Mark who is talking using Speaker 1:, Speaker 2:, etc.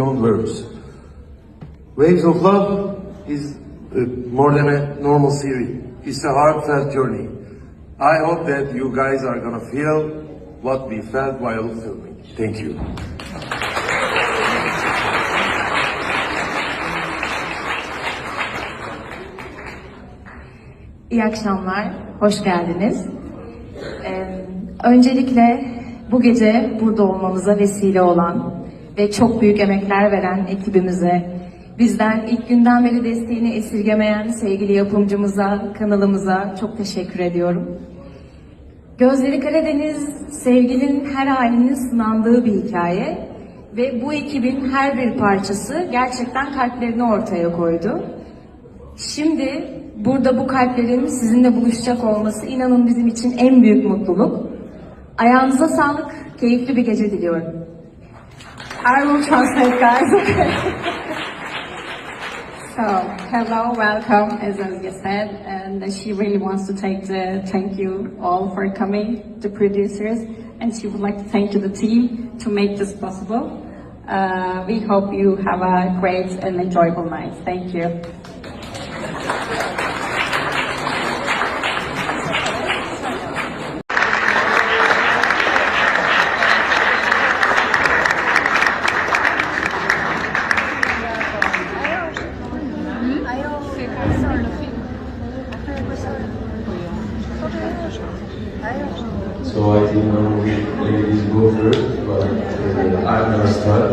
Speaker 1: beyond words. Waves of Love is more than a normal series. It's a heartfelt journey. I hope that you guys are gonna feel what we felt while filming. Thank you.
Speaker 2: İyi akşamlar, hoş geldiniz. Öncelikle bu gece burada olmamıza vesile olan ve çok büyük emekler veren ekibimize, bizden ilk günden beri desteğini esirgemeyen sevgili yapımcımıza, kanalımıza çok teşekkür ediyorum. Gözleri Karadeniz, sevginin her halinin sınandığı bir hikaye ve bu ekibin her bir parçası gerçekten kalplerini ortaya koydu. Şimdi burada bu kalplerin sizinle buluşacak olması inanın bizim için en büyük mutluluk. Ayağınıza sağlık, keyifli bir gece diliyorum.
Speaker 3: I will translate, guys. So, hello, welcome, as Özge said, and she really wants to thank you all for coming, the producers, and she would like to thank the team to make this possible. We hope you have a great and enjoyable night. Thank you.
Speaker 1: So I think normally ladies go first, but I'm gonna start.